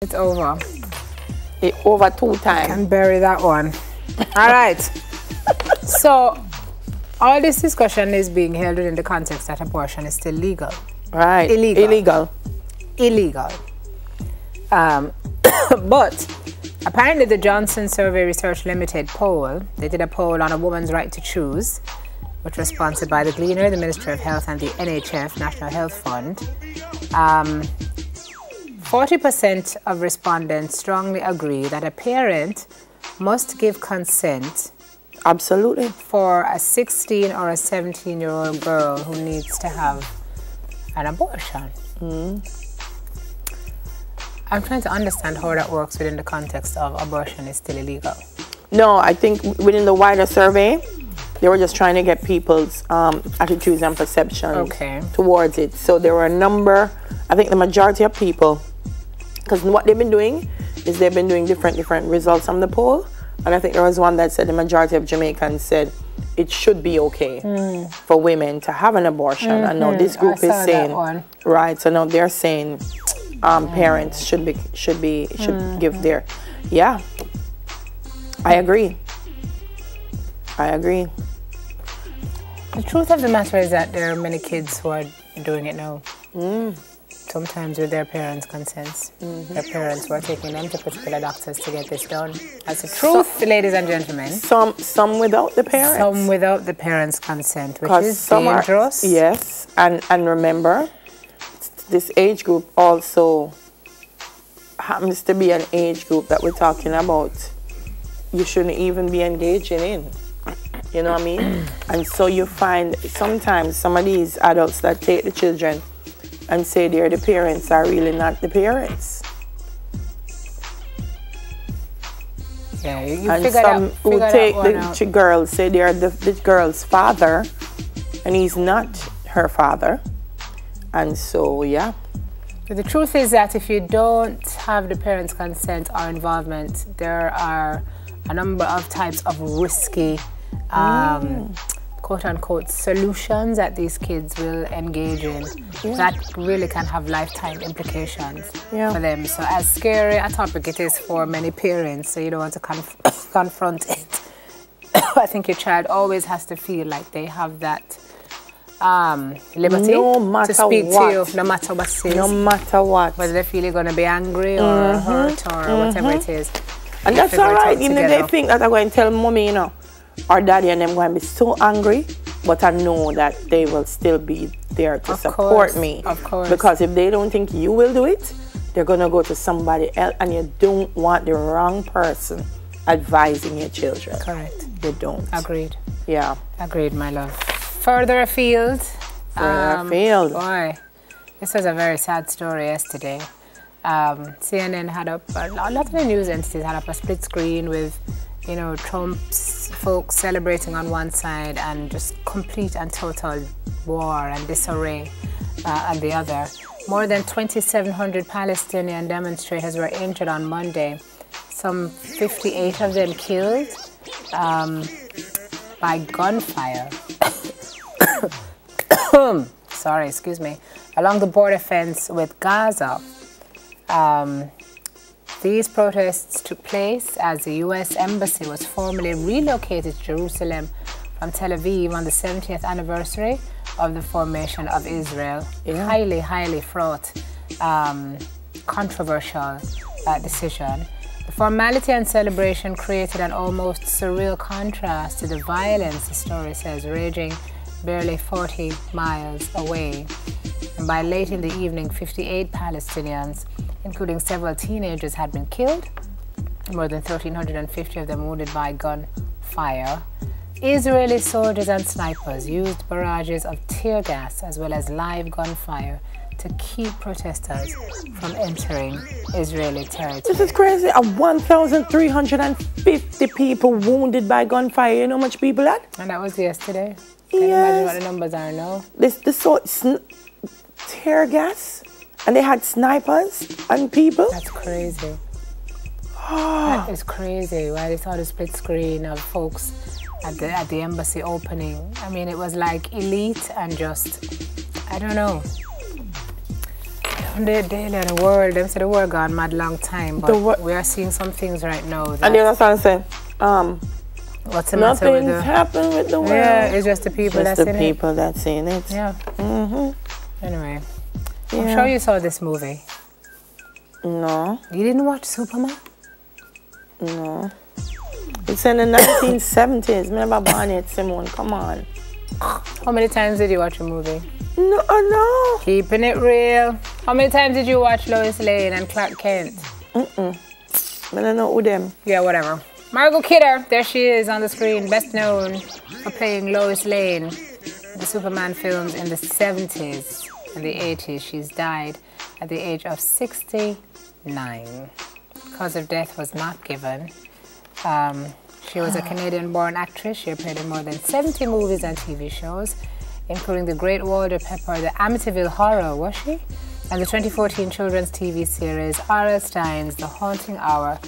It's over. It's over 2 times. And bury that one. All right. So, all this discussion is being held within the context that abortion is still legal. Right. Illegal. But apparently the Johnson Survey Research Limited poll, they did a poll on a woman's right to choose, which was sponsored by the Gleaner, the Ministry of Health, and the NHF, National Health Fund. 40% of respondents strongly agree that a parent must give consent. Absolutely. For a 16 or a 17-year-old girl who needs to have an abortion. I'm trying to understand how that works within the context of abortion is still illegal. No, I think within the wider survey, they were just trying to get people's attitudes and perceptions towards it. So there were a number, I think the majority of people, because what they've been doing is they've been doing different results on the poll. And I think there was one that said the majority of Jamaicans said it should be okay for women to have an abortion. And now this group is saying, right, so now they're saying parents should give their, yeah, I agree. The truth of the matter is that there are many kids who are doing it now. Sometimes with their parents' consents. Their parents were taking them to particular doctors to get this done. That's the truth, ladies and gentlemen. Some without the parents. Some without the parents' consent, which is dangerous. Yes, and remember, this age group also happens to be an age group that we're talking about you shouldn't even be engaging in. You know what I mean? And so you find sometimes some of these adults that take the children and say they're the parents are really not the parents. Yeah, you and figure some who take the girls say they're the girl's father and he's not her father. And so, yeah. But the truth is that if you don't have the parents' consent or involvement, there are a number of types of risky quote-unquote solutions that these kids will engage in that really can have lifetime implications for them. So as scary a topic it is for many parents, so you don't want to confront it. I think your child always has to feel like they have that liberty to speak to you, no matter what it is. No matter what. Whether they feel you're going to be angry or hurt or whatever it is. And that's all right, even if they think that I'm going to tell mommy, you know, or daddy, and them going to be so angry, but I know that they will still be there to support me. Of course. Because if they don't think you will do it, they're going to go to somebody else, and you don't want the wrong person advising your children. Correct. You don't. Agreed. Yeah. Agreed, my love. Further afield. Boy, this was a very sad story yesterday. CNN had up, a lot of the news entities had up a split screen with, you know, Trump's folks celebrating on one side and just complete and total war and disarray on the other. More than 2,700 Palestinian demonstrators were injured on Monday. Some 58 of them killed by gunfire. Sorry, excuse me. Along the border fence with Gaza. These protests took place as the U.S. Embassy was formally relocated to Jerusalem from Tel Aviv on the 70th anniversary of the formation of Israel. Highly, highly fraught, controversial decision. The formality and celebration created an almost surreal contrast to the violence, the story says, raging barely 40 miles away. And by late in the evening, 58 Palestinians, including several teenagers, had been killed, more than 1,350 of them wounded by gunfire. Israeli soldiers and snipers used barrages of tear gas as well as live gunfire to keep protesters from entering Israeli territory. This is crazy. 1,350 people wounded by gunfire. You know how much people had? And that was yesterday. Can you imagine what the numbers are now? Tear gas, and they had snipers and people. That's crazy. That is crazy. Why they saw the split screen of folks at the embassy opening. I mean, it was like elite and just, I don't know. happened daily in the world. Them say the world gone mad long time, but we are seeing some things right now. And the other side say, what's the matter with nothing's happened with the world. Yeah, it's just the people that's in it. Just the people that's in it. Yeah. Anyway, I'm sure you saw this movie. No. You didn't watch Superman? No. It's in the 1970s. Remember Barney Simone? Come on. How many times did you watch a movie? No. Keeping it real. How many times did you watch Lois Lane and Clark Kent? I don't know who them. Yeah, whatever. Margot Kidder, there she is on the screen, best known for playing Lois Lane in the Superman films in the 70s and the 80s. She's died at the age of 69. Cause of death was not given. She was a Canadian-born actress. She appeared in more than 70 movies and TV shows, including The Great Walter Pepper, The Amityville Horror, was she? And the 2014 children's TV series R.L. Stine's The Haunting Hour,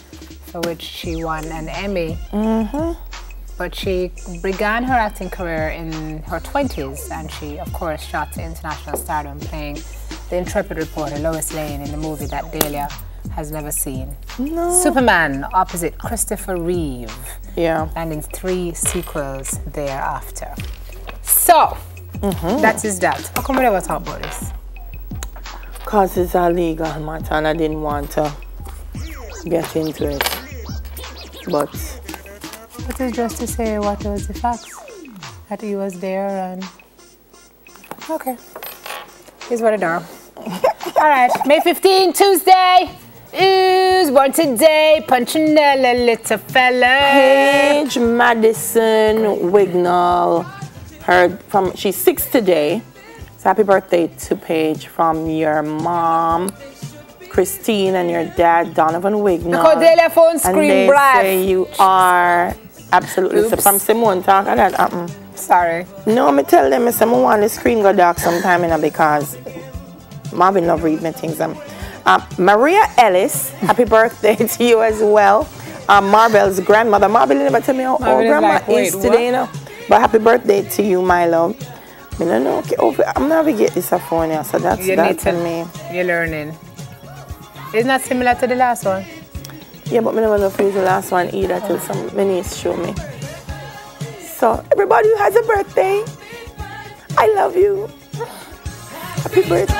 for which she won an Emmy. But she began her acting career in her 20s, and she, of course, shot to international stardom playing the intrepid reporter Lois Lane in the movie that Dahlia has never seen. Superman opposite Christopher Reeve. Yeah. And in 3 sequels thereafter. So, that is that. How come we never talk about this? Because it's a legal matter and I didn't want to get into it. But it is just to say what was the facts. That he was there and... Okay. Here's what it are. Alright, May 15, Tuesday. Who's born today? Punchinella, little fella. Paige Madison Wignall. She's 6 today. So happy birthday to Paige from your mom, Christine, and your dad, Donovan Wignall. Cordelia phone screen, Brad. Say you are absolutely. So from Simone talk about that. Sorry. No, me tell them I want the screen go dark sometime, because Marvin love read me things. Maria Ellis, happy birthday to you as well. Marbel's grandmother. Marbel never tell me how old grandma is today, you know. But happy birthday to you, my love. I don't know. Okay, I'm going to get this phone here, so that's me. You're learning. Isn't that similar to the last one? Yeah, but I never know if it's the last one either till some niece show me. So, everybody who has a birthday, I love you. Happy birthday.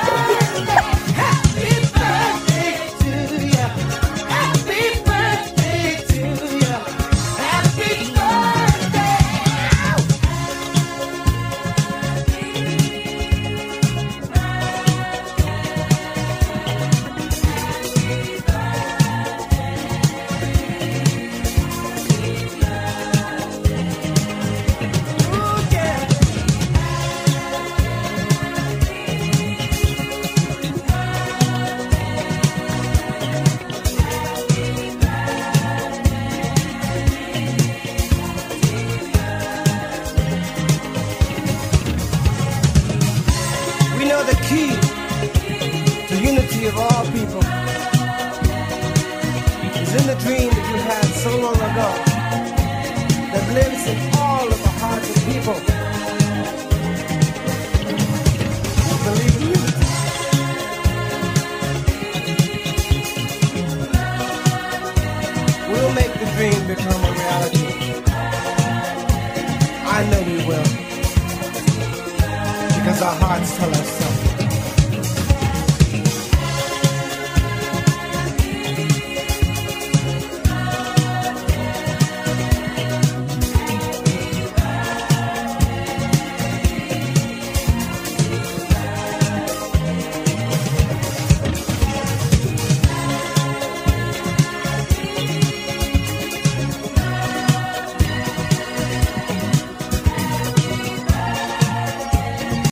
Of all people is in the dream that you had so long ago that lives in all of the hearts of people who believe in unity. We'll make the dream become a reality. I know we will, because our hearts tell us so.